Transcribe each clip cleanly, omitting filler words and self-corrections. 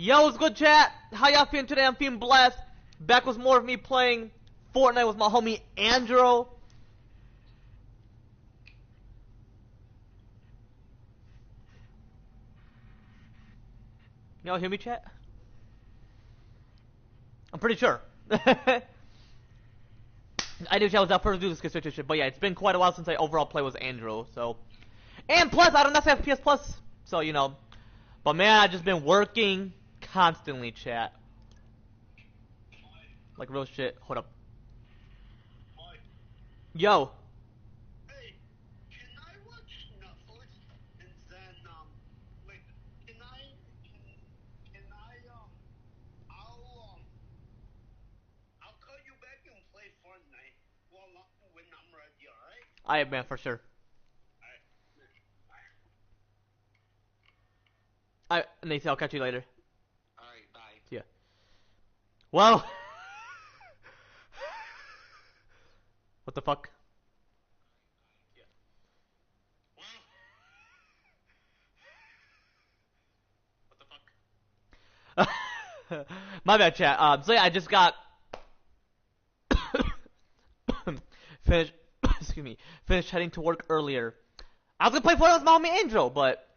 Yo, what's good, chat? How y'all feeling today? I'm feeling blessed. Back with more of me playing Fortnite with my homie Andrew. Y'all hear me, chat? I'm pretty sure. I knew chat was out first to do this constitution shit, but yeah, it's been quite a while since I overall played with Andrew, so. And plus, I don't have FPS Plus, so you know. But man, I've just been working constantly, chat. Like real shit. Hold up. Yo. Hey, can I watch Netflix and then wait, can I I'll call you back and play Fortnite when I'm ready, alright? Alright, man, for sure. Alright, Nathan, I'll catch you later. Alright, bye. Yeah. Well. What the fuck? Yeah. What the fuck? My bad, chat. So yeah, I just got finished. Excuse me. Finished heading to work earlier. I was gonna play Fortnite with my homie Angel, but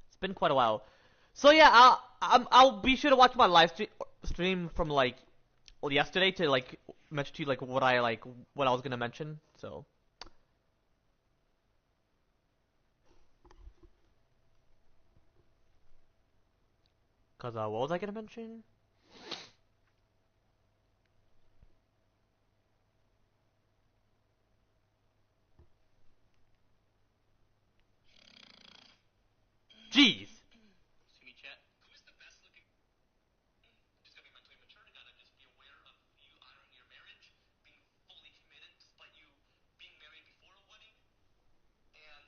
it's been quite a while. So yeah, I'll be sure to watch my live stream from like yesterday to like mention to you like what I was gonna mention. So. Cause what was I gonna mention? Jeez. See me, chat? Who's the best looking? Just gotta be mentally mature to gotta just be aware of you honoring your marriage, being fully committed despite you being married before a wedding, and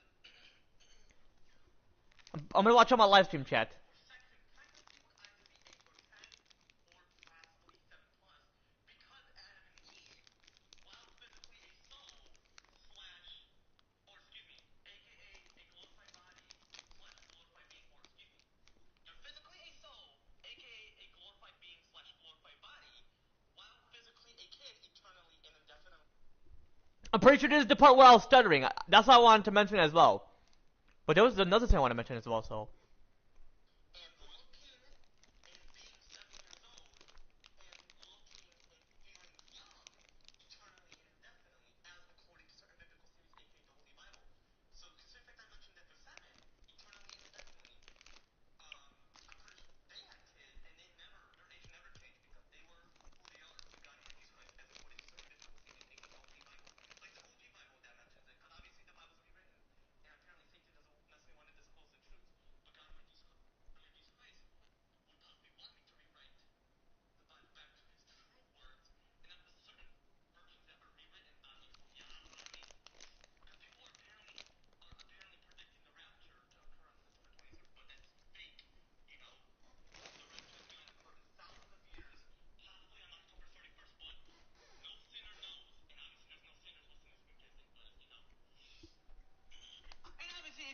I'm gonna watch on my live stream, chat. I'm pretty sure this is the part where I was stuttering. That's what I wanted to mention as well. But there was another thing I want to mention as well, so.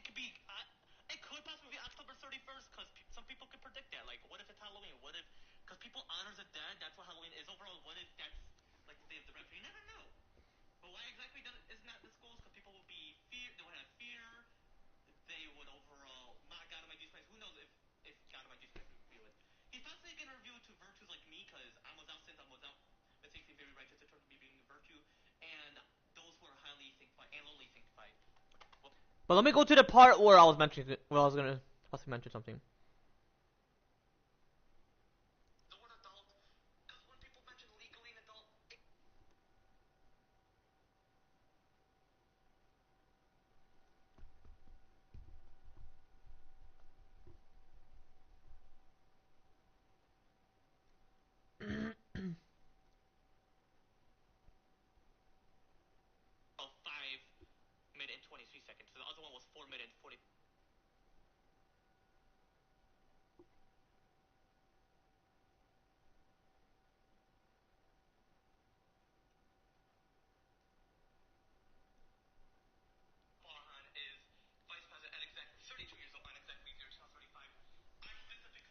it could be, it could possibly be October 31st, because some people could predict that. Like, what if it's Halloween? What if, because people honor the dead, that's what Halloween is overall. What if that's, like, the day of the rapture? You never know. But why exactly isn't that this goal? Because people will be they would have fear, they would overall, not God of my Jesus Christ. Who knows if God of my Jesus Christ would review it. He's possibly going to review it to virtues like me, because I'm without sins, I'm without mistakes, and very righteous, in terms of me being a virtue, and those who are highly sanctified and lowly sanctified. But let me go to the part where I was mentioning, where I was gonna possibly mention something. The word adult, because when people mention legally an adult, oh, 5 minutes and 23 seconds. So the other one was 4 minutes 40. Is vice president at exactly 32 years old, on exactly 0 to 35. I specifically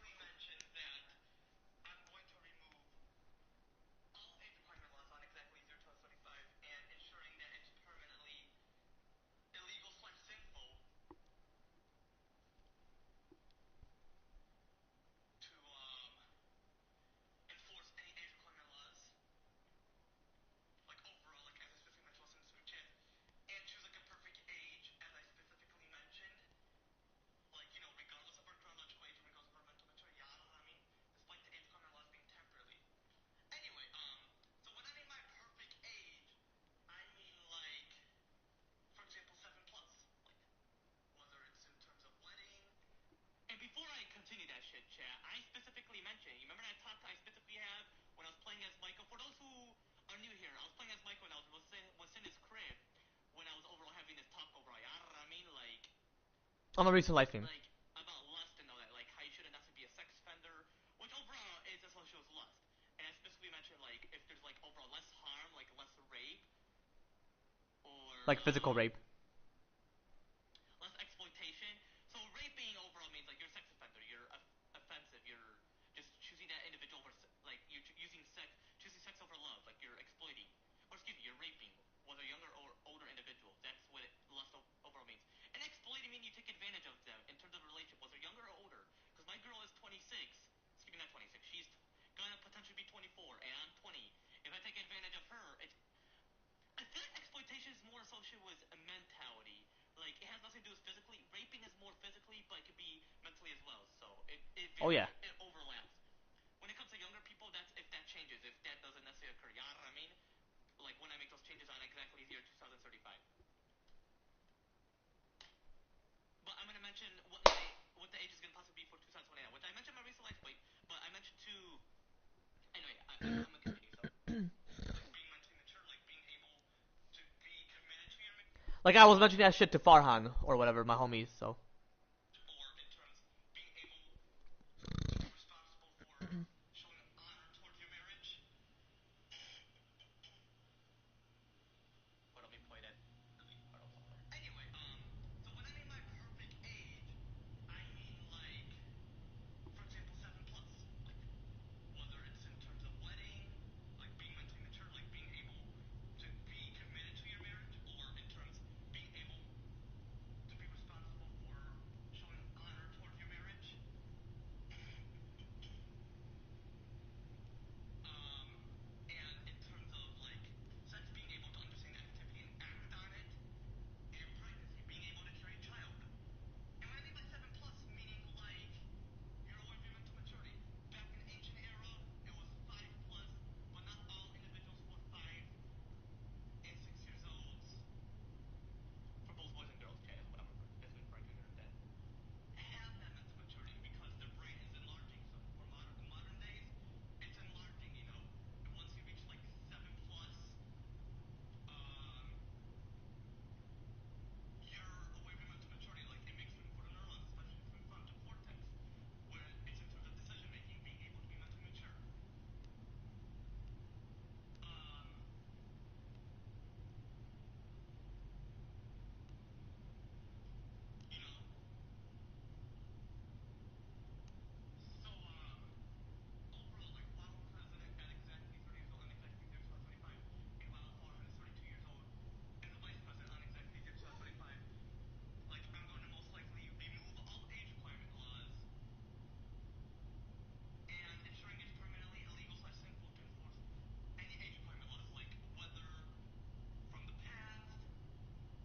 On my recent live stream. like about lust and all that, like how you shouldn't necessarily be a sex offender, which overall is associated with lust. And I specifically mentioned like if there's like overall less harm, like less rape, or Like physical rape. less exploitation. So raping overall means like you're a sex offender, you're offensive, you're just choosing that individual over like you're choosing sex over love, like you're exploiting, or excuse me, you're raping, whether younger or older individual. That's what lust overall means. And exploiting means you take advantage of them in terms of a relationship, whether younger or older. Because my girl is 26, excuse me, not 26. She's gonna potentially be 24, and I'm 20. If I take advantage of her, I feel like exploitation is more associated with a mentality. Like it has nothing to do with physically. Raping is more physically, but it could be mentally as well. So Oh yeah. it overlaps. When it comes to younger people, that's if that changes. If that doesn't necessarily occur, you know what I mean? Like when I make those changes on exactly the year 2035. But I'm gonna mention what the age is gonna possibly be for 2029, which I mentioned in my recent life tweet. But I mentioned two. Anyway, I'm gonna continue. So like being mentally mature, like being able to be committed to your Like I was mentioning that shit to Farhan or whatever, my homies. So. or in terms being able to be responsible for showing honor towards your marriage. But let me play that delete part also. Anyway, so when I mean my perfect age, I mean like, for example, 7+. Like whether it's in terms of wedding, like being mentally mature, like being able to be committed to your marriage, or in terms being able to be responsible for showing honor towards your marriage. And in terms of like sex, being able to understand activity and act on it, and pregnancy, being able to carry a child. And what I mean by 7+, meaning like you're aware of your mental maturity. Back in ancient era, it was 5+, but not all individuals who are 5 and 6 years old. For both boys and girls, Chad, is what I'm referring to here. That have that mental maturity because their brain is enlarging. So for modern days, it's enlarging. You know, and once you reach like 7+, you're aware of your mental maturity. Like it makes room for the neurons, especially the prefrontal cortex, where it's in terms of decision making, being able to be mentally mature. You know, so overall, like while we're president at exactly 30 years old on exactly the year 2025, and while Farhan is 32 years old as a vice president on exactly the year 2025, like I'm going to most likely remove all age requirement laws and ensuring it's permanently illegal / sinful to enforce any age requirement laws, like whether from the past,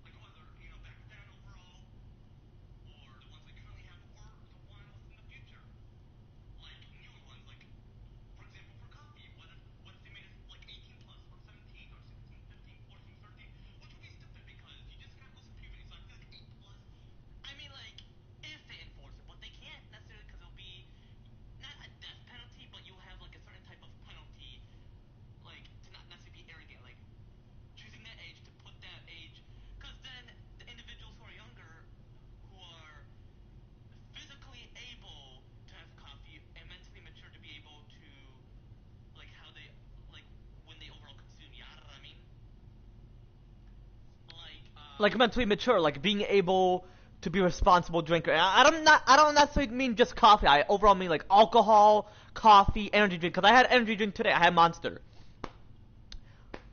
like whether back then overall, or the ones we currently have, or the ones in the future, like newer ones, like for example for coffee, what if they made it like 18+, or 17, or 16, 15, 14, 13, which would be stupid because you just got close to puberty, so I feel like 8+. I mean, like if they enforce it, but they can't necessarily because it'll be not a death penalty, but you'll have like a certain type of penalty, like to not necessarily be arrogant, like choosing that age to put that age, because then the individuals who are younger, who are physically able to have coffee and mentally mature to be able to like how they like when they overall consume, you know what I mean? Like Like mentally mature, like being able to be a responsible drinker. And I don't necessarily mean just coffee. I overall mean like alcohol, coffee, energy drink. Cause I had energy drink today. I had Monster.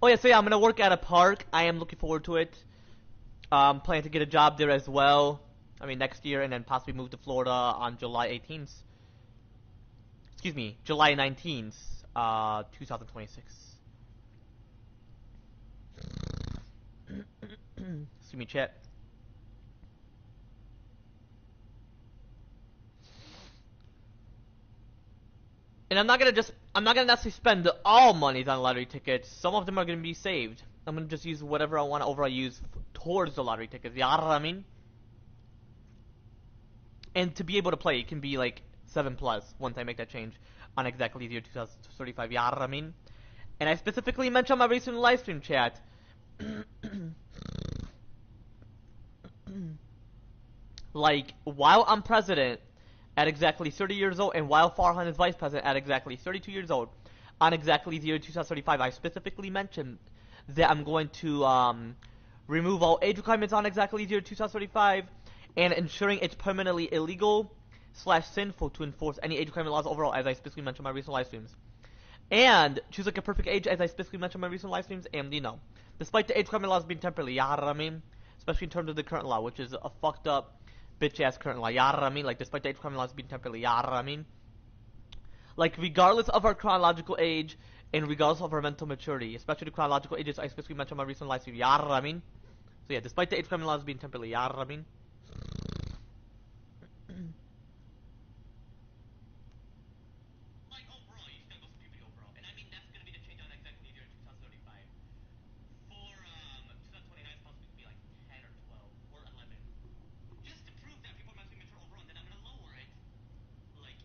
Oh yeah, so yeah, I'm gonna work at a park. I am looking forward to it. Planning to get a job there as well. I mean next year, and then possibly move to Florida on July 18th. Excuse me, July 19th, 2026. Excuse me, chat. And I'm not gonna necessarily spend all monies on lottery tickets. Some of them are gonna be saved. I'm gonna just use whatever I want to overall use towards the lottery tickets. You know what I mean? And to be able to play, it can be like 7+ once I make that change on exactly the year 2035. You know what I mean? And I specifically mentioned on my recent live stream chat Like, while I'm president at exactly 30 years old, and while Farhan is vice president at exactly 32 years old, on exactly the year 2035, I specifically mentioned that I'm going to remove all age requirements on exactly the year 2035, and ensuring it's permanently illegal slash sinful to enforce any age requirement laws overall, as I specifically mentioned in my recent live streams. And choose like a perfect age, as I specifically mentioned in my recent live streams, and despite the age requirement laws being temporarily, ya know what I mean? Especially in terms of the current law, which is a fucked up bitch ass current law, ya know what I mean? Like, despite the age requirement laws being temporarily, ya know what I mean? Like, regardless of our chronological age, and regardless of our mental maturity, especially the chronological ages I specifically mentioned in my recent live stream, ya know what I mean? So yeah, despite the age requirement laws being temporarily, ya know what I mean? Like overall, you still go for puberty overall, and I mean that's gonna be the change on exactly the year 2035. For 2029, it's supposed to be like 10 or 12 or 11, just to prove that people are mentally mature overall. And then I'm gonna lower it like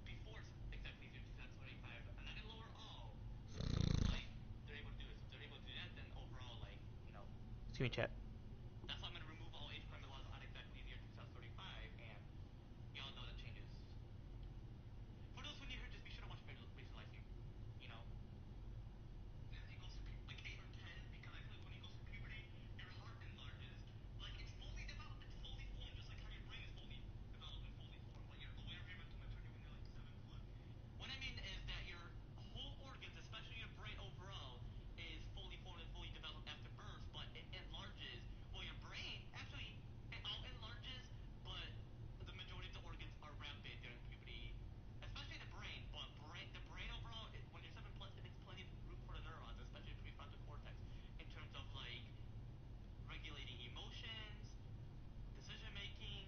before exactly the year 2025. I'm not gonna lower all. Like they're able to do it. So if they're able to do that, then overall, like Excuse me, chat. that's why I'm gonna remove all age requirement laws on exactly the year 2035, and y'all know that changes. For those who need her, just be sure to watch recent live stream. You know, as he goes through like 8 or 10, because I feel like when he goes through puberty, your heart enlarges. Like it's fully developed, it's fully formed, just like how your brain is fully developed and fully formed. Like you're aware of your mental maturity when you're like 7 plus. What I mean is that your whole organs, especially your brain overall, is fully formed and fully developed after birth, but it enlarges. Well, your brain actually it all enlarges, but the majority of the organs are rapid during puberty, especially the brain. But the brain overall, when you're 7 plus, it makes plenty of room for the neurons, especially the prefrontal cortex, in terms of like regulating emotions, decision making,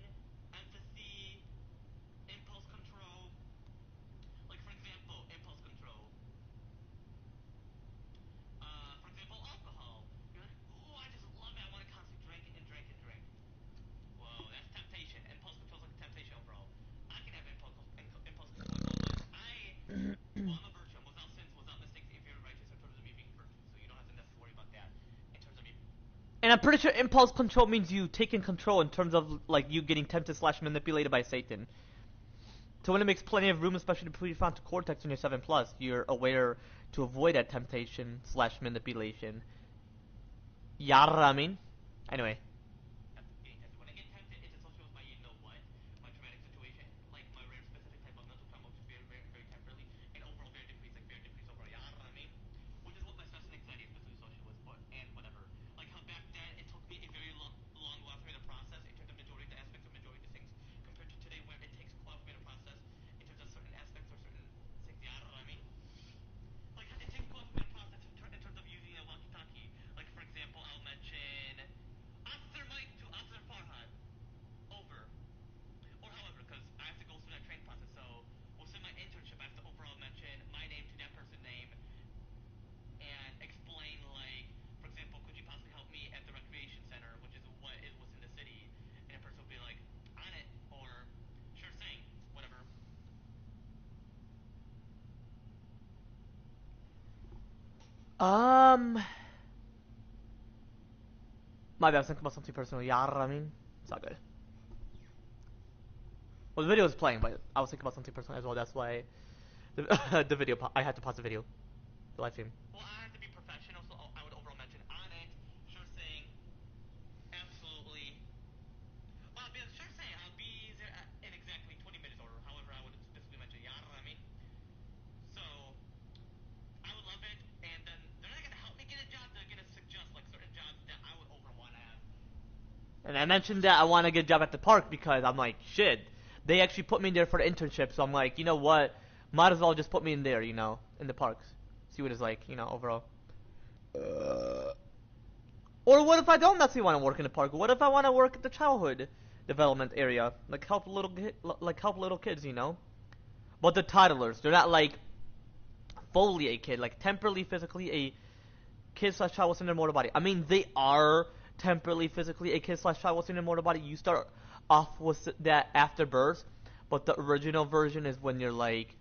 empathy, impulse control. Like for example, impulse control. For example, alcohol. You're like, ooh, I just love it. I want to constantly drink and drink and drink. Whoa, that's temptation. Impulse control is like temptation overall. I can have impulse control as well, but well, I'm a virtue. I'm without sins, without mistakes, if you're righteous in terms of me being virtue. So you don't have to necessarily worry about that in terms of me. And I'm pretty sure impulse control means you taking control in terms of like you getting tempted slash manipulated by Satan. So when it makes plenty of room, especially the prefrontal cortex when you're 7 plus, you're aware to avoid that temptation slash manipulation. Ya know what I mean? Anyway. Getting tempted. When I get tempted, it's associated with my you know what, my traumatic situation, like my rare specific type of mental trauma, which is very, very, very temporarily, and overall very decreased, like very decreased overall. You know what I mean? Which is what my stress and anxiety is specifically associated with, but and whatever. Like how back then it took me a very long while for me to process in terms of majority of the aspects of majority of the things, compared to today where it takes a while for me to process in terms of certain aspects or certain things. You know what I mean? Like it takes a while for me to process in terms of using a walkie-talkie. Like for example, I'll mention Officer Mike to Officer Farhan over, or however, because I have to go through that training process. So within my internship, I have to overall mention my name to that person's name and explain, like, for example, could you possibly help me at the recreation center, which is what is within the city, and a person will be like, on it, or sure thing, whatever. Um, my bad. I was thinking about something personal. Ya know what I mean? It's all good. Well, the video was playing, but I was thinking about something personal as well. That's why the video. I had to pause the video, the live stream. Well, I have to be professional, so I would overall mention on it, sure thing, absolutely. Well, I'll be sure thing, I'll be there in exactly 20 minutes, or however I would specifically mention. You know what I mean? So I would love it, and then they're not gonna help me get a job. They're gonna suggest like certain jobs that I would overall want to have. And I mentioned that I want to get a job at the park because I'm like, shit. They actually put me in there for the internship, so I'm like, you know what? Might as well just put me in there, in the parks. See what it's like, overall. Or what if I don't necessarily want to work in the park? What if I want to work at the childhood development area, like help little kids. But the toddlers, they're not like fully a kid, like temporarily, physically a kid slash child within their mortal body. I mean, they are temporarily, physically a kid slash child within their mortal body. You start off with that after birth, but the original version is when you're like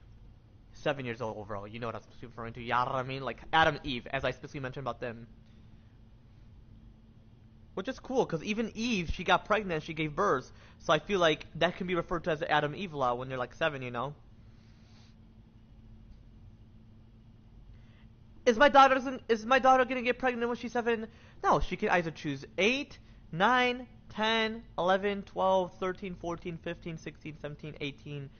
7 years old overall. You know what I'm referring to? You know what I mean? Like Adam and Eve, as I specifically mentioned about them. Which is cool, because even Eve, she got pregnant, she gave birth. So I feel like that can be referred to as the Adam Eve law when they're like 7, you know? Is my daughter gonna get pregnant when she's 7? No, she can either choose 8, 9, 10, 11, 12, 13, 14, 15, 16, 17, 18,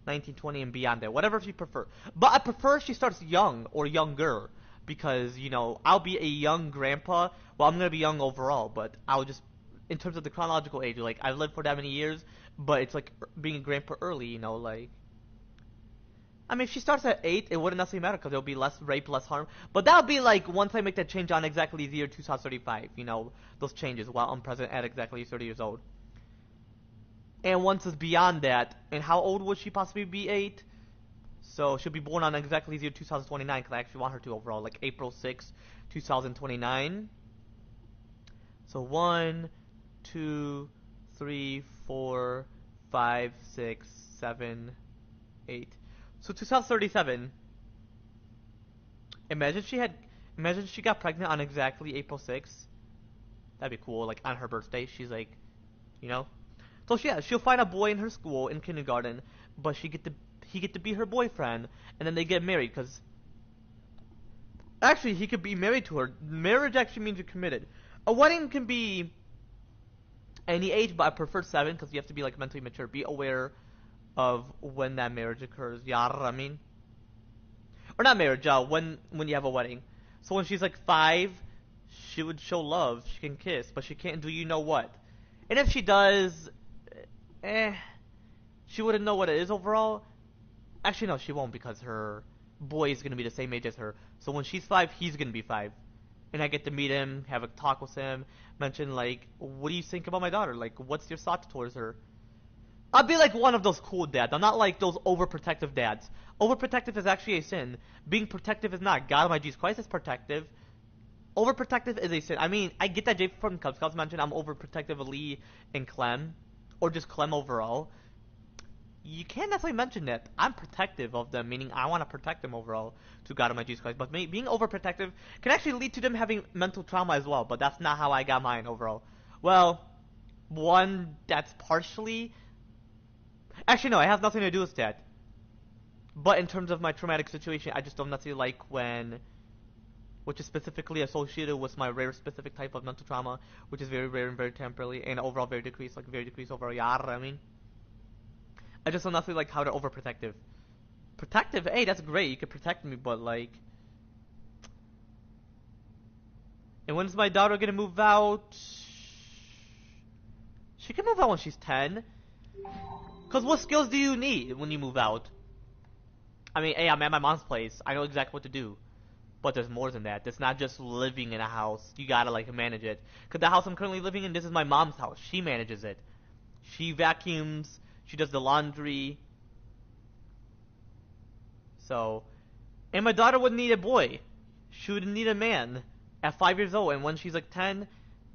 19, 20, and beyond that. Whatever she prefers. But I prefer she starts young or younger. Because, you know, I'll be a young grandpa. Well, I'm gonna be young overall, but I'll just, in terms of the chronological age, like, I've lived for that many years, but it's like being a grandpa early, you know, like, I mean, if she starts at 8, it wouldn't necessarily matter because there'll be less rape, less harm. But that would be like once I make that change on exactly the year 2035, you know, those changes while I'm present at exactly 30 years old. And once it's beyond that, and how old would she possibly be? 8? So she'll be born on exactly the year 2029 because I actually want her to overall, like April 6, 2029. So 1, 2, 3, 4, 5, 6, 7, 8. So 2037. Imagine she got pregnant on exactly April 6th. That'd be cool. Like on her birthday, she's like, you know. So yeah, she'll find a boy in her school in kindergarten, but he get to be her boyfriend, and then they get married. Cause actually he could be married to her. Marriage actually means you're committed. A wedding can be any age, but I prefer 7 because you have to be like mentally mature. Be aware of when that marriage occurs. Yeah, I mean, or not marriage. When you have a wedding. So when she's like 5, she would show love. She can kiss, but she can't do you know what. And if she does, eh, she wouldn't know what it is overall. Actually, no, she won't because her boy is gonna be the same age as her. So when she's 5, he's gonna be 5, and I get to meet him, have a talk with him, mention like, what do you think about my daughter? Like, what's your thoughts towards her? I'll be like one of those cool dads. I'm not like those overprotective dads. Overprotective is actually a sin. Being protective is not. God, my Jesus Christ is protective. Overprotective is a sin. I mean, I get that Jay from Cub Scouts mentioned I'm overprotective of Lee and Clem, or just Clem overall. You can't necessarily mention that. I'm protective of them, meaning I want to protect them overall to God of my Jesus Christ. But being overprotective can actually lead to them having mental trauma as well. But that's not how I got mine overall. Well, one, that's partially. Actually, no, it has nothing to do with that. But in terms of my traumatic situation, I just don't necessarily like when, which is specifically associated with my rare specific type of mental trauma, which is very rare and very temporary, and overall very decreased, like very decreased overall. Yeah, I mean, I just don't necessarily like how they're overprotective. Protective, hey, that's great. You can protect me, but like, and when's my daughter gonna move out? She can move out when she's 10. Cause what skills do you need when you move out? I mean, hey, I'm at my mom's place. I know exactly what to do. But there's more than that. It's not just living in a house. You gotta, like, manage it. Cause the house I'm currently living in, this is my mom's house. She manages it. She vacuums. She does the laundry. So, and my daughter would need a boy. She would need a man at 5 years old. And when she's, like, 10,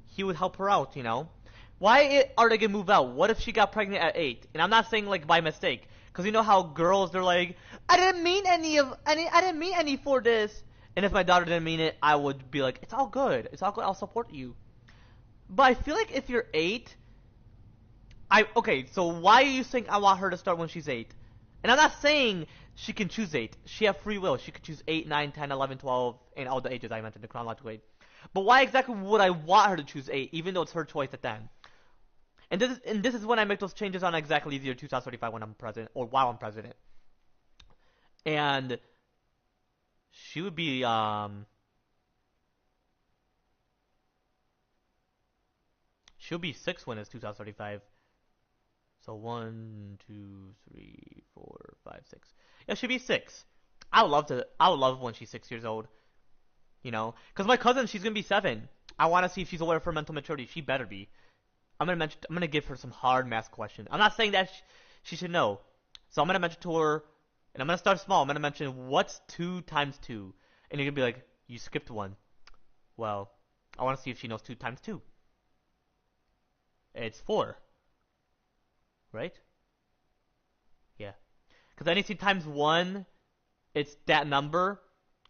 he would help her out, you know? Why are they gonna move out? What if she got pregnant at 8? And I'm not saying like by mistake, cause you know how girls they're like, I didn't mean any for this. And if my daughter didn't mean it, I would be like, it's all good, I'll support you. But I feel like if you're 8, okay, so why do you think I want her to start when she's 8? And I'm not saying she can choose 8. She have free will. She could choose 8, 9, 10, 11, 12, and all the ages I mentioned, the chronological age. But why exactly would I want her to choose 8, even though it's her choice at 10? And this is when I make those changes on exactly the year 2035 when I'm president, or while I'm president. And she would be, she'll be 6 when it's 2035. So 1, 2, 3, 4, 5, 6. Yeah, she'll be 6. I would love when she's 6 years old. You know? Because my cousin, she's going to be 7. I want to see if she's aware of her mental maturity. She better be. I'm gonna give her some hard math questions. I'm not saying that she should know. So I'm gonna mention to her, and I'm gonna start small. I'm gonna mention what's 2 times 2, and you're gonna be like, you skipped 1. Well, I want to see if she knows 2 times 2. It's 4, right? Yeah. Because anything times 1, it's that number.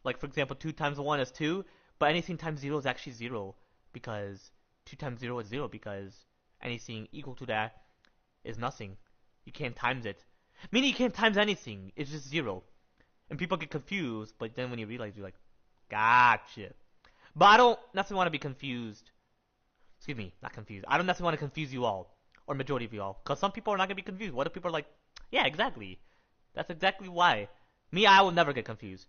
Like for example, 2 times 1 is 2, but anything times 0 is actually 0 because 2 times 0 is 0 because anything equal to that is nothing. You can't times it. Meaning you can't times anything. It's just 0. And people get confused, but then when you realize, you're like, gotcha. But I don't necessarily want to be confused. Excuse me, not confused. I don't necessarily want to confuse you all, or majority of you all, because some people are not going to be confused. What if people are like, yeah, exactly. That's exactly why. Me, I will never get confused.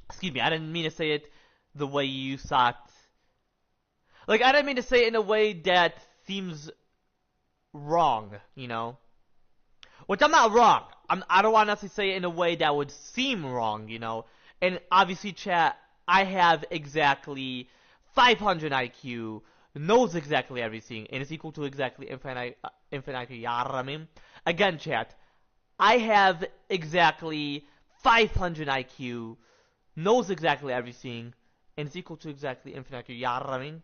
Excuse me, I didn't mean to say it the way you thought. Like, I didn't mean to say it in a way that seems wrong, you know? Which I'm not wrong. I don't want to necessarily say it in a way that would seem wrong, you know? And obviously, chat, I have exactly 500 IQ, knows exactly everything, and is equal to exactly infinite IQ. Yeah, I mean? Again, chat, I have exactly 500 IQ, knows exactly everything, and is equal to exactly infinite IQ. Yeah, I mean?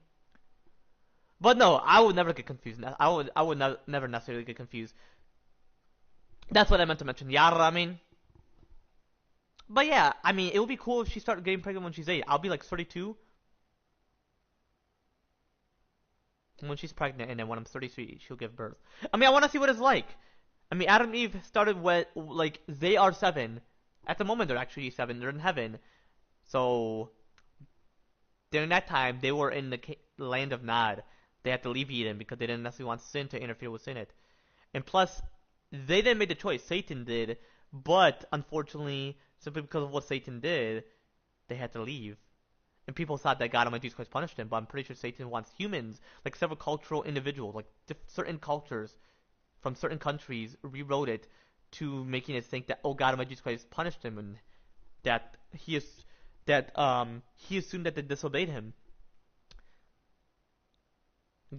But no, I would never get confused. I would never necessarily get confused. That's what I meant to mention. Yeah, I mean? But yeah, I mean, it would be cool if she started getting pregnant when she's 8. I'll be like 32 when she's pregnant, and then when I'm 33, she'll give birth. I mean, I want to see what it's like. I mean, Adam and Eve started when, like, they are 7. At the moment, they're actually 7. They're in heaven. So, during that time, they were in the land of Nod. They had to leave Eden because they didn't necessarily want sin to interfere with it. And plus, they didn't make the choice. Satan did. But, unfortunately, simply because of what Satan did, they had to leave. And people thought that God Almighty Jesus Christ punished them, but I'm pretty sure Satan wants humans, like several cultural individuals, like certain cultures from certain countries, rewrote it to making it think that, oh, God Almighty Jesus Christ punished him, and that he assumed that they disobeyed him.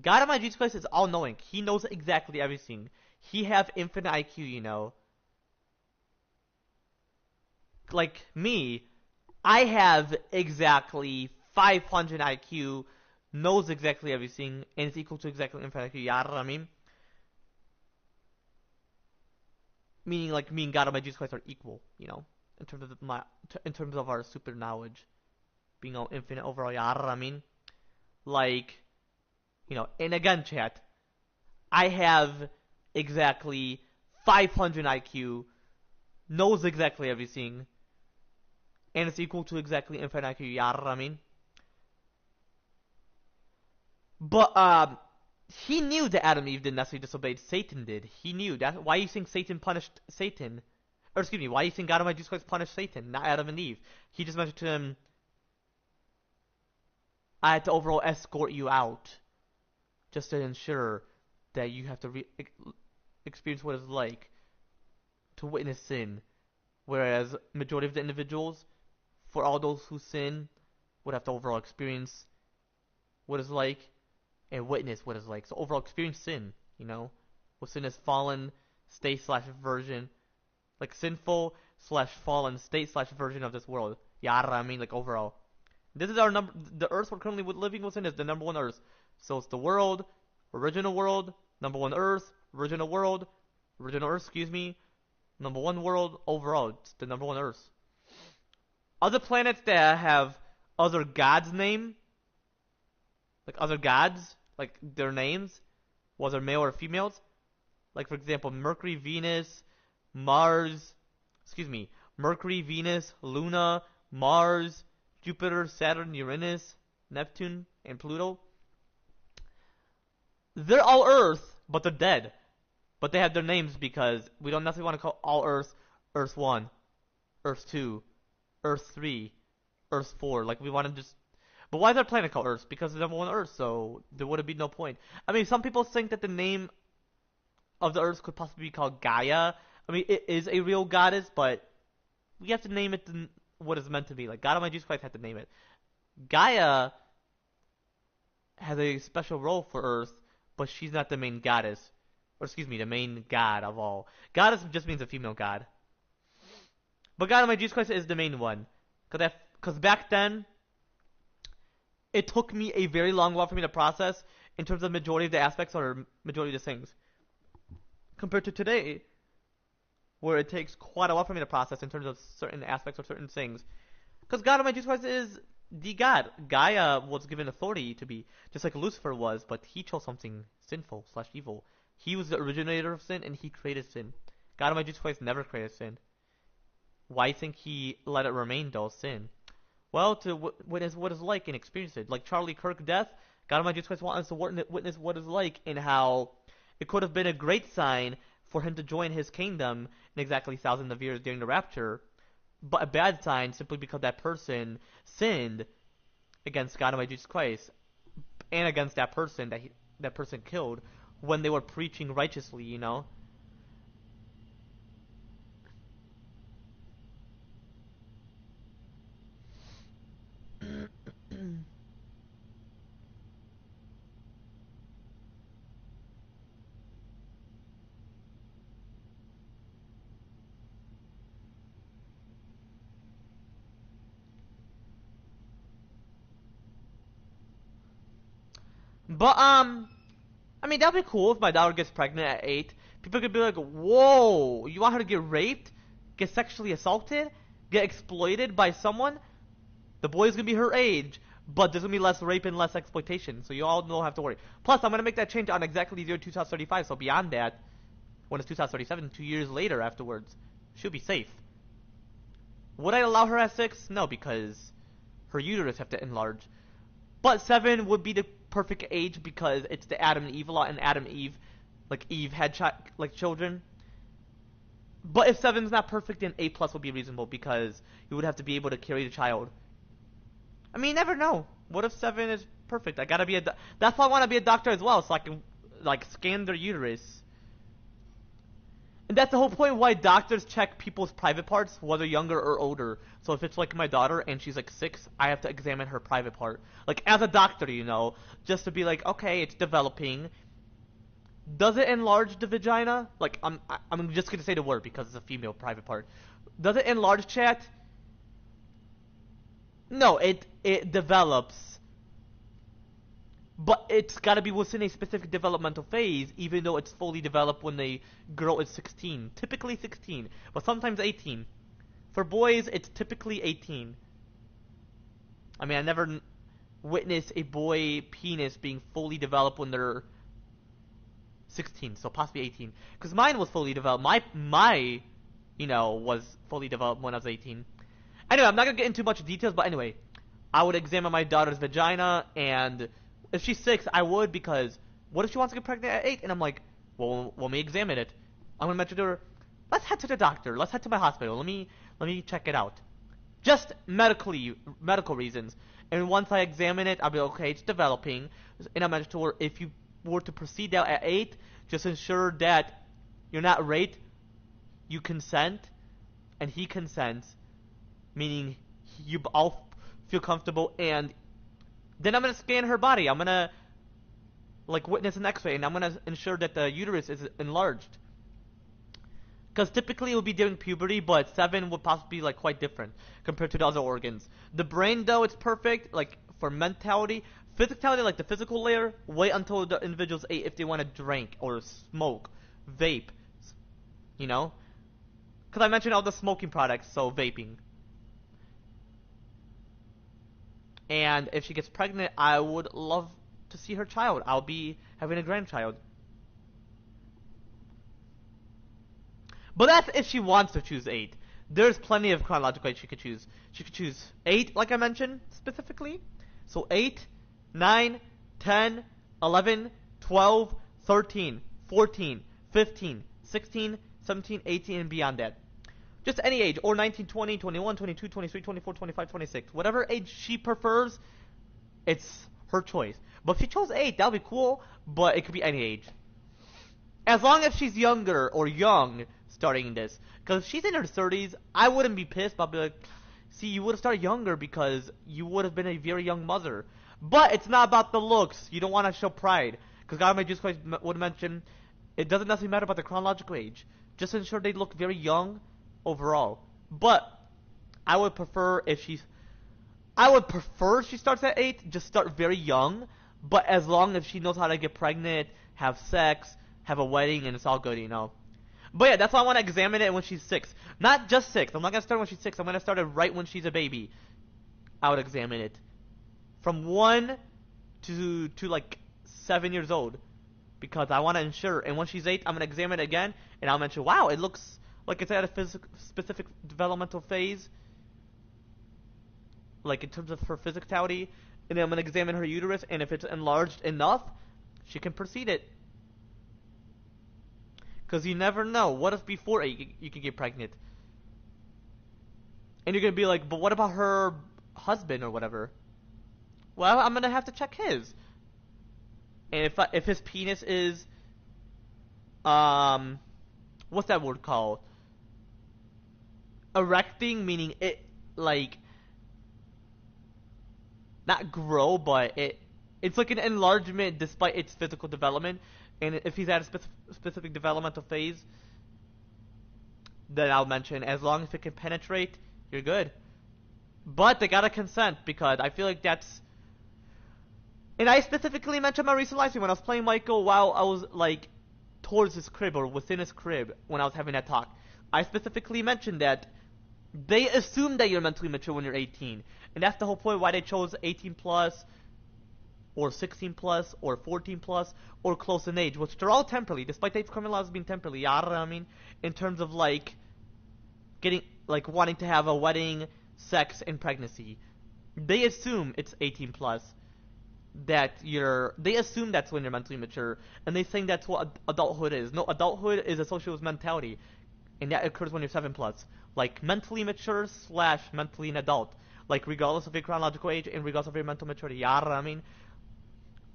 God Almighty Jesus Christ is all-knowing. He knows exactly everything. He have infinite IQ, you know. Like me, I have exactly 500 IQ, knows exactly everything, and is equal to exactly infinite IQ. Yeah, I mean? Meaning, like, me and God Almighty Jesus Christ are equal, you know, in terms of our super knowledge, being all infinite overall. Yeah, I mean? Like, you know, and again, chat, I have exactly 500 IQ, knows exactly everything, and it's equal to exactly infinite IQ. Yeah, I mean? But he knew that Adam and Eve didn't necessarily disobey. Satan did. He knew that. Why do you think Satan punished Satan? Or excuse me, why do you think God Almighty Jesus Christ punished Satan, not Adam and Eve? He just mentioned to him, "I had to overall escort you out, just to ensure that you have to experience what it's like to witness sin." Whereas majority of the individuals, for all those who sin, would have to overall experience what it's like and witness what it's like. So overall experience sin, you know? What sin is fallen state slash version, like sinful slash fallen state slash version of this world. Yara, I mean, like overall. This is our number, the earth we're currently living within is the number one earth. So it's the original world, number one earth, original earth, excuse me, number one world, overall, it's the number one earth. Other planets that have other gods' name, like other gods, like their names, whether male or females. Like for example, Mercury, Venus, Mars, Mercury, Venus, Luna, Mars, Jupiter, Saturn, Uranus, Neptune, and Pluto. They're all Earth, but they're dead. But they have their names because we don't necessarily want to call all Earth Earth 1, Earth 2, Earth 3, Earth 4. Like we want to just. But why is our planet called Earth? Because it's number one Earth, so there would be no point. I mean, some people think that the name of the Earth could possibly be called Gaia. I mean, it is a real goddess, but we have to name it what it's meant to be. Like God Almighty Jesus Christ had to name it. Gaia has a special role for Earth, but she's not the main goddess. Or excuse me, the main god of all. Goddess just means a female god. But God Almighty Jesus Christ is the main one. Because back then, it took me a very long while for me to process in terms of majority of the aspects or majority of the things. Compared to today, where it takes quite a while for me to process in terms of certain aspects or certain things. Because God Almighty Jesus Christ is the god. Gaia was given authority to be, just like Lucifer was, but he chose something sinful slash evil. He was the originator of sin, and he created sin. God Almighty Jesus Christ never created sin. Why do you think he let it remain, though, sin? Well, to witness what it's like and experience it. Like Charlie Kirk death, God Almighty Jesus Christ wanted us to witness what it's like and how it could have been a great sign for him to join his kingdom in exactly thousands of years during the rapture, but a bad sign simply because that person sinned against God Almighty Jesus Christ and against that person that person killed when they were preaching righteously, you know? But I mean that'd be cool if my daughter gets pregnant at 8. People could be like, "Whoa, you want her to get raped, get sexually assaulted, get exploited by someone? The boy's gonna be her age, but there's gonna be less rape and less exploitation, so you all don't have to worry." Plus, I'm gonna make that change on exactly the year 2035, so beyond that, when it's 2037, 2 years later afterwards, she'll be safe. Would I allow her at 6? No, because her uterus have to enlarge. But 7 would be the perfect age because it's the Adam and Eve law, and Adam and Eve, like Eve had children. But if 7's not perfect, then 8 plus would be reasonable because you would have to be able to carry the child. I mean, you never know. What if 7 is perfect? I gotta be that's why I want to be a doctor as well, so I can like scan their uterus. And that's the whole point why doctors check people's private parts, whether younger or older. So if it's like my daughter and she's like 6, I have to examine her private part. Like as a doctor, you know, just to be like, okay, it's developing. Does it enlarge the vagina? Like I'm just gonna say the word because it's a female private part. Does it enlarge, chat? No, it develops, but it's got to be within a specific developmental phase, even though it's fully developed when the girl is 16. Typically 16, but sometimes 18. For boys, it's typically 18. I mean, I never witnessed a boy penis being fully developed when they're 16, so possibly 18. Because mine was fully developed. My, was fully developed when I was 18. Anyway, I'm not gonna get into much details, but anyway, I would examine my daughter's vagina, and if she's 6, I would, because what if she wants to get pregnant at 8? And I'm like, well, let me examine it. I'm gonna mention to her, let's head to the doctor, let's head to my hospital, let me check it out. Just medical reasons. And once I examine it, I'll be like, okay, it's developing. And I mentioned to her, if you were to proceed out at 8, just ensure that you're not raped, you consent, and he consents, meaning you all feel comfortable, and then I'm going to scan her body. I'm going to witness an x-ray, and I'm going to ensure that the uterus is enlarged. Because typically it would be during puberty, but 7 would possibly be quite different compared to the other organs. The brain, though, it's perfect, for mentality. Physicality, the physical layer, wait until the individual's 8 if they want to drink or smoke, vape, Because I mentioned all the smoking products, so vaping. And if she gets pregnant, I would love to see her child. I'll be having a grandchild. But that's if she wants to choose 8. There's plenty of chronological age she could choose. She could choose 8, like I mentioned, specifically. So 8, 9, 10, 11, 12, 13, 14, 15, 16, 17, 18, and beyond that. Just any age, or 19, 20, 21, 22, 23, 24, 25, 26. Whatever age she prefers, it's her choice. But if she chose 8, that would be cool, but it could be any age. As long as she's younger or young starting this. Because if she's in her 30s, I wouldn't be pissed, but I'd be like, see, you would have started younger because you would have been a very young mother. But it's not about the looks. You don't want to show pride. Because God might just would mention, it doesn't necessarily matter about the chronological age. Just ensure they look very young overall. But I would prefer she starts at 8, just start very young, but as long as she knows how to get pregnant, have sex, have a wedding, and it's all good, But yeah, that's why I want to examine it when she's 6. Not just 6. I'm not going to start when she's 6. I'm going to start it right when she's a baby. I would examine it. From 1 to like 7 years old. Because I want to ensure, and when she's 8, I'm going to examine it again, and I'll mention, wow, it looks like it's at a specific developmental phase, like in terms of her physicality, and then I'm going to examine her uterus, and if it's enlarged enough, she can proceed it. Because you never know, what if before 8 you can get pregnant? And you're going to be like, but what about her husband or whatever? Well, I'm going to have to check his. And if his penis is, what's that word called? Erecting, meaning it, like, not grow, but it's like an enlargement despite its physical development. And if he's at a specific developmental phase, then I'll mention, as long as it can penetrate, you're good. But they gotta consent, because I feel like that's... And I specifically mentioned my recent live stream when I was playing Michael while I was, like, towards his crib or within his crib when I was having that talk. I specifically mentioned that they assume that you're mentally mature when you're 18. And that's the whole point why they chose 18 plus, or 16 plus, or 14 plus, or close in age, which they're all temporally, despite the age criminal laws being temporally, I mean, in terms of, like, getting, like, wanting to have a wedding, sex, and pregnancy. They assume it's 18 plus. They assume that's when you're mentally mature, and they think that's what adulthood is. No, adulthood is associated with mentality, and that occurs when you're 7 plus. Like, mentally mature / mentally an adult. Like, regardless of your chronological age and regardless of your mental maturity. I mean,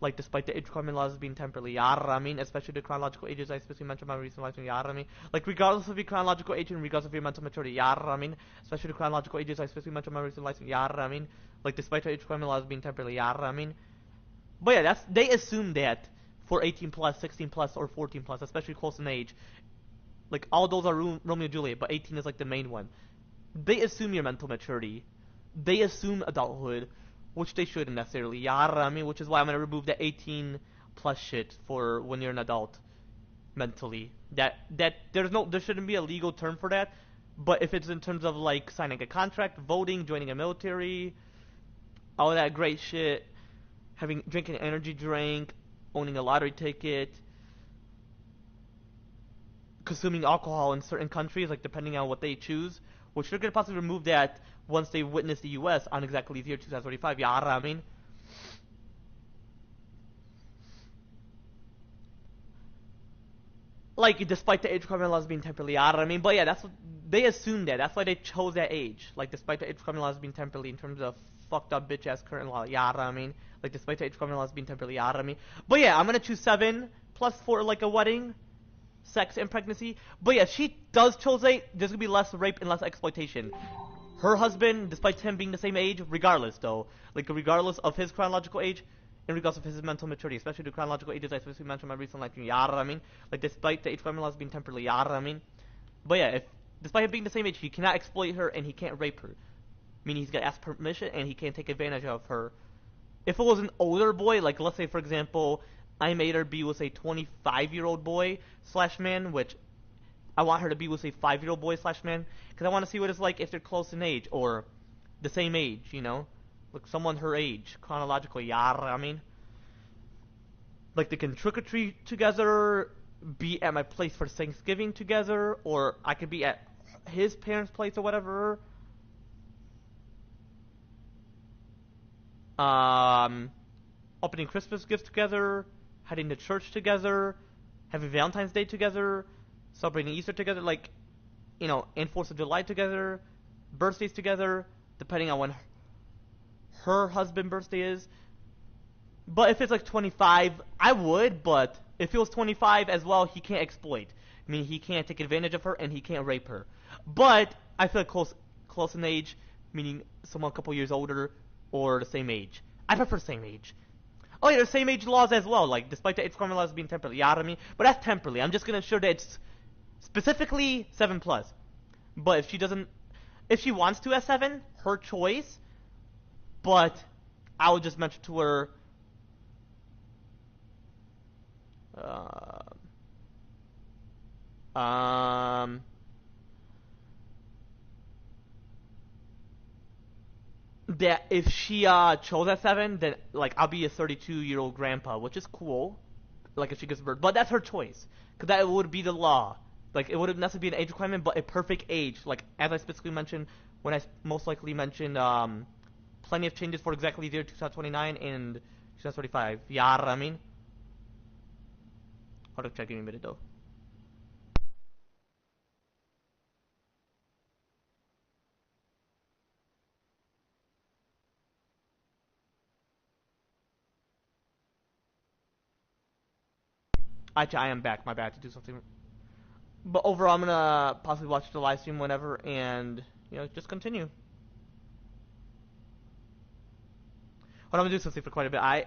like, despite the age requirement laws being temporarily. I mean, especially the chronological ages, I especially mentioned my recent life. I mean, like, regardless of your chronological age and regardless of your mental maturity. I mean, especially the chronological ages, I especially mentioned my recent life. I mean, like, despite the age requirement laws being temporarily. I mean. But yeah, they assume that for 18 plus, 16 plus, or 14 plus, especially close in age. Like, all those are Romeo and Juliet, but 18 is like the main one. They assume your mental maturity. They assume adulthood, which they shouldn't necessarily. I mean, which is why I'm gonna remove the 18 plus shit for when you're an adult, mentally. There shouldn't be a legal term for that. But if it's in terms of like signing a contract, voting, joining a military, all that great shit. Drinking an energy drink, owning a lottery ticket, consuming alcohol in certain countries, like depending on what they choose, which they're gonna possibly remove that once they witness the U.S. on exactly the year 2035. Yeah, I mean, like despite the age requirement laws being temporarily, yeah, I mean, but yeah, that's what they assume that. That's why they chose that age. Like despite the age requirement laws being temporarily in terms of fucked up bitch ass current law. Yeah, I mean, like despite the age requirement laws being temporarily. Yeah, I mean, but yeah, I'm gonna choose 7 plus for like a wedding, sex, and pregnancy. But yeah, she does choose 8. There's gonna be less rape and less exploitation. Her husband, despite him being the same age, regardless though, like regardless of his chronological age, and regardless of his mental maturity, especially the chronological ages I especially mentioned in my recent life, yeah, I mean, like despite the age requirement laws being temporarily, yeah, I mean, but yeah, if despite him being the same age, he cannot exploit her and he can't rape her. Meaning he's gonna ask permission and he can't take advantage of her. If it was an older boy, like let's say for example, I made her be with a 25-year-old boy / man, which I want her to be with a 5-year-old boy / man, because I want to see what it's like if they're close in age or the same age, you know, like someone her age chronologically. Yeah, I mean, like they can trick or treat together, be at my place for Thanksgiving together, or I could be at his parents' place or whatever. um, Opening Christmas gifts together, heading to church together, having Valentine's Day together, celebrating Easter together, like, you know, and 4th of July together, birthdays together, depending on when her husband's birthday is. But if it's like 25, I would, but if it was 25 as well, he can't exploit. I mean, he can't take advantage of her and he can't rape her. But I feel like close in age, meaning someone a couple years older or the same age. I prefer same age. Oh yeah, there's same age laws as well, like despite the age requirement laws being temporary, yeah, I mean, but that's temporary. I'm just gonna ensure that it's specifically 7 plus. But if she wants to have 7, her choice. But I would just mention to her, that if she chose at 7, then like I'll be a 32-year-old grandpa, which is cool. Like if she gives birth, but that's her choice, because that would be the law. Like it wouldn't necessarily be an age requirement, but a perfect age. Like as I specifically mentioned when I most likely mentioned plenty of changes for exactly the year 2029 and 2035. Yeah, I mean, hold on, check, give me a minute though. I am back. My bad to do something. But overall, I'm gonna possibly watch the live stream whenever, and just continue. But I'm gonna do something for quite a bit. I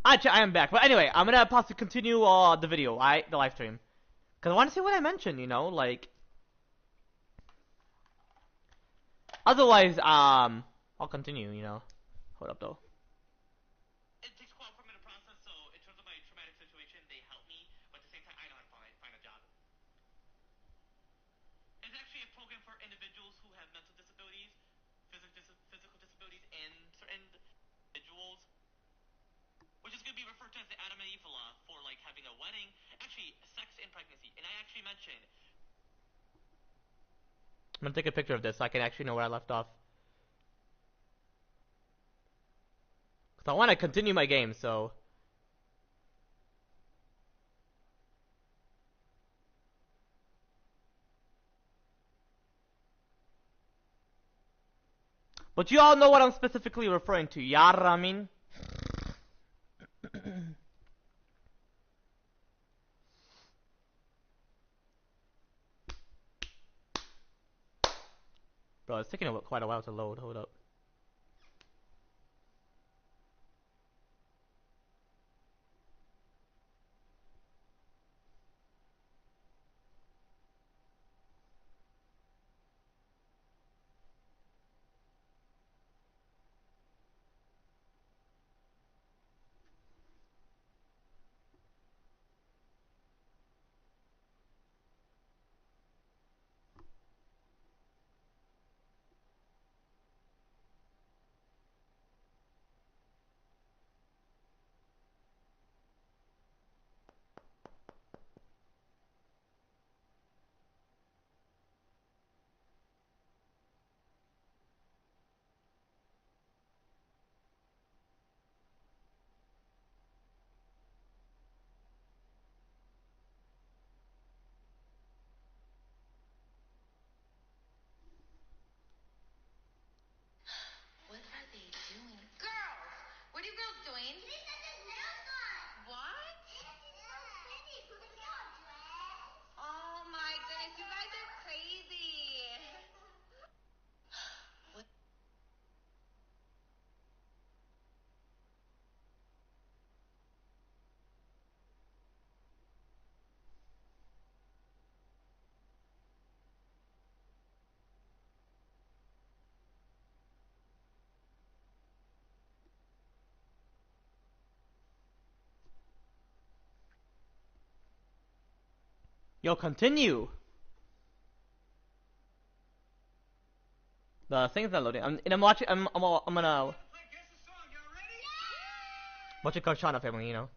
am back. But anyway, I'm gonna possibly continue the video, the live stream, because I want to see what I mentioned. Like otherwise, I'll continue. Hold up though. It takes a while for me to process, so in terms of my traumatic situation, they help me, but at the same time, I know how to find a job. mention. I'm gonna take a picture of this so I can actually know where I left off. Cause I want to continue my game, so. But you all know what I'm specifically referring to, Yaramin. Bro, it's taking quite a while to load. Hold up. What are they doing? Girls! What are you girls doing? What? Oh my goodness, you guys are crazy. What? Yo, continue. The thing's not loading. I'm watching. I'm gonna watch a Karchana family. You know.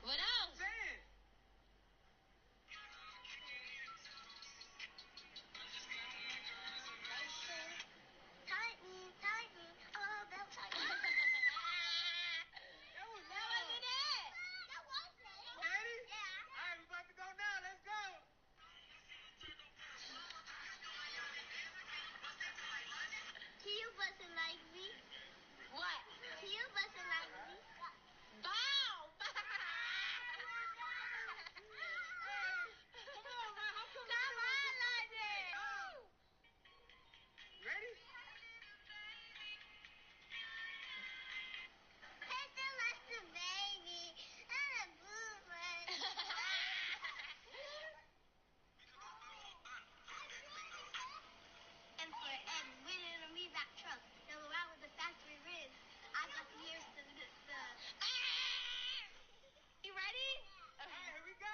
What else? What? Bow! Come on, London! You ready? Here we go.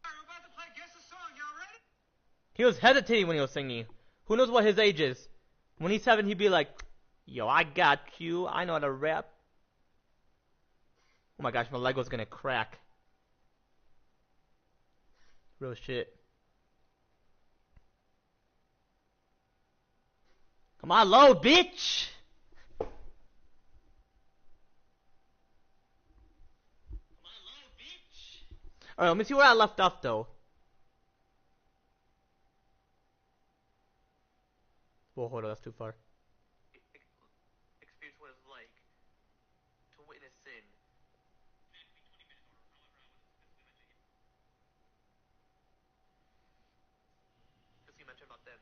We're about to play Guess the Song. Y'all ready? He was hesitating when he was singing. Who knows what his age is? When he's 7, he'd be like, "Yo, I got you. I know how to rap." Oh my gosh, my Lego's gonna crack. Real shit. Come on, load, bitch! Alright, let me see where I left off, though. Whoa, hold on, that's too far. Experience what it's like to witness sin. Because you mentioned about them.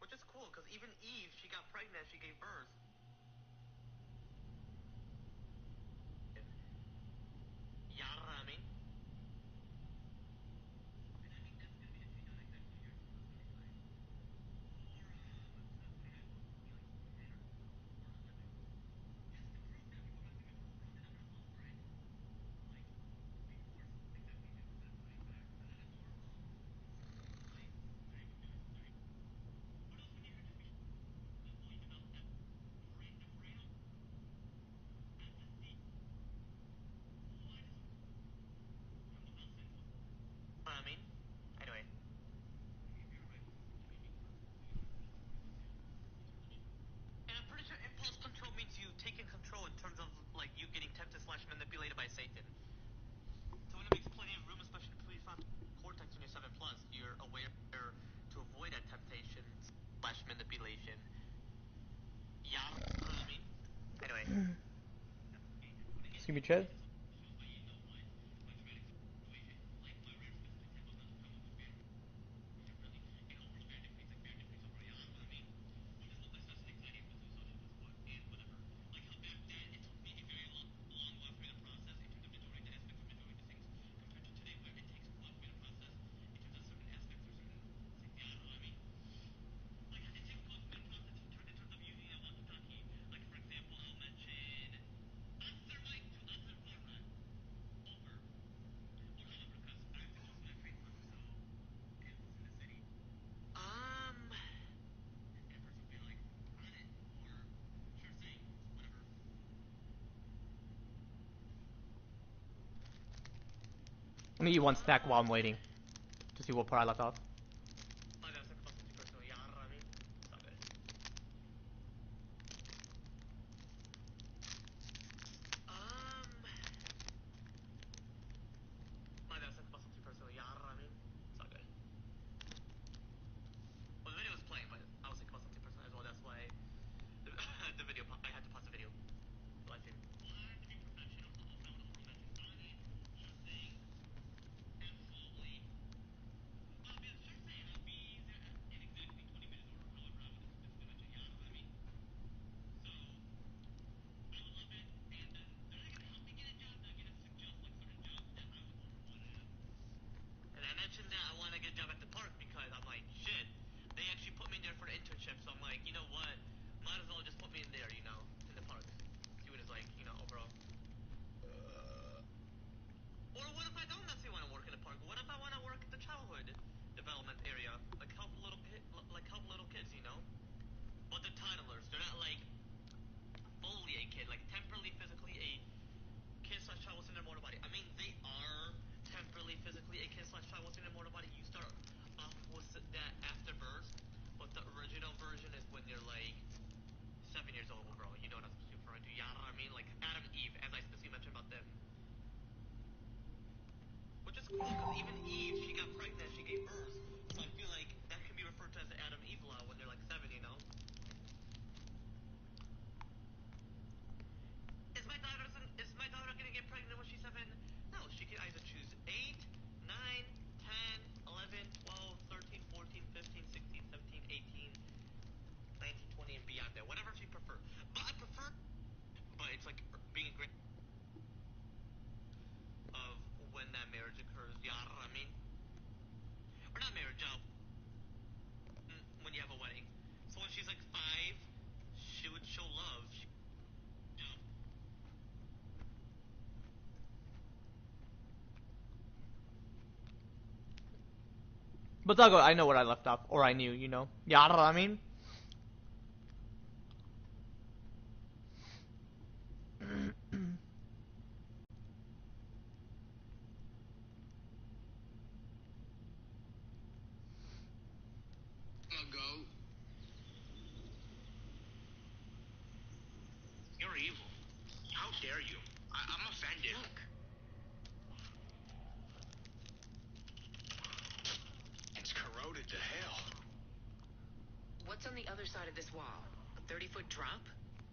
Which is cool, because even Eve, she got pregnant, she gave birth. Yeah, I mean. Yeah, you know what I mean? Anyway. Excuse me, Chad. Let me eat one snack while I'm waiting to see what part I left off. Well, the video was playing, but I was thinking about something personal as well. That's why the video, I had to pause the video. Live stream. And I mentioned that I want to get a job at the park because I'm like, shit. They actually put me in there for the internship, so I'm like, you know what? Might as well just put me in there, you know, in the park. See what it's like, you know, overall. Or what if I don't necessarily want to work in the park? What if I want to work at the childhood development area, like help little kids, you know? But the toddlers, they're not like fully a kid, like temporarily, physically a kid slash child within their mortal body. I mean, they are temporarily, physically a kid slash child within their mortal body. You start off with that after birth, but the original version is when you're like 7 years old, bro. You know what I'm referring to? You know what I mean? Like Adam and Eve, as I specifically mentioned about them. Which is cool, because even Eve, she got pregnant, she gave birth. So I feel like that can be referred to as the Adam and Eve law when they're like 7, you know? Is my daughter gonna get pregnant when she's 7? No, she can either choose 8, 9, 10, 11, 12, 13, 14, 15, 16, 17, 18, 19, 20, and beyond that. Whatever she prefers. But I prefer, but it's like being a great of when that marriage occurs. You know what I mean? Or not marriage, when you have a wedding. So when she's like 5, she would show love. But Doggo, I know where I left off, or I knew, you know. Yeah, I mean. Go. You're evil. How dare you? I'm offended. Look. It's corroded to hell. What's on the other side of this wall? A 30-foot drop?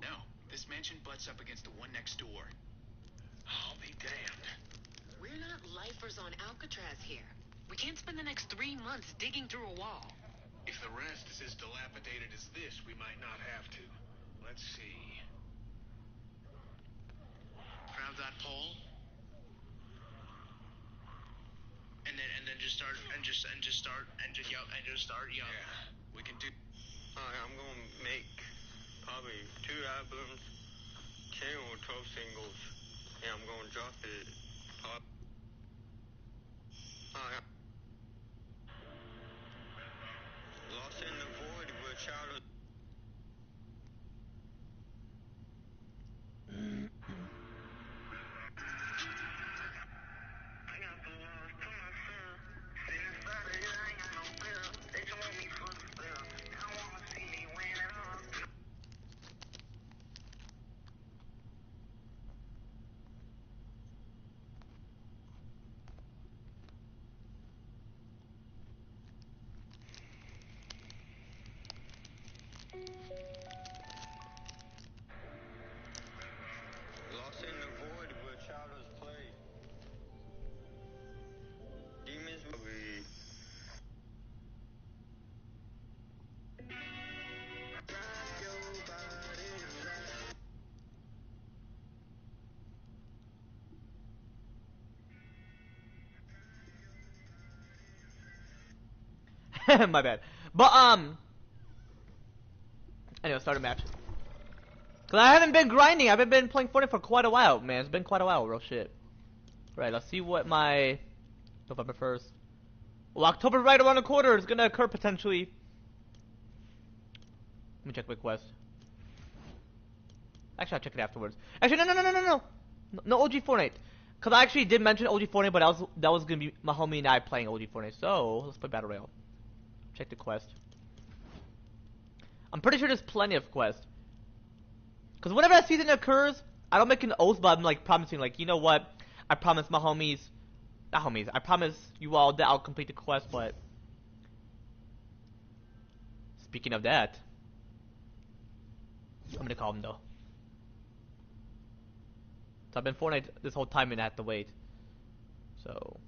No, this mansion butts up against the one next door. I'll be damned. We're not lifers on Alcatraz here. We can't spend the next 3 months digging through a wall. If the rest is as dilapidated as this, we might not have to. Let's see. Grab that pole. And then just start start. Yeah. We can do. I'm gonna make probably 2 albums, 10 or 12 singles, and I'm gonna drop it. Lost in the void with child. My bad. But anyway, start a match. Cause I haven't been grinding. I haven't been playing Fortnite for quite a while, man. It's been quite a while, real shit. Right, let's see what my November 1st. Well, October right around the corner is gonna occur potentially. Let me check my quest. Actually, I'll check it afterwards. Actually, no OG Fortnite. Cause I actually did mention OG Fortnite, but that was gonna be my homie and I playing OG Fortnite. So let's play Battle Royale. Check the quest. I'm pretty sure there's plenty of quests. Cause whenever that season occurs, I don't make an oath, but I'm like promising, like, you know what? I promise my homies, not homies. I promise you all that I'll complete the quest. But speaking of that, I'm gonna call him though. So I've been Fortnite this whole time and I have to wait. So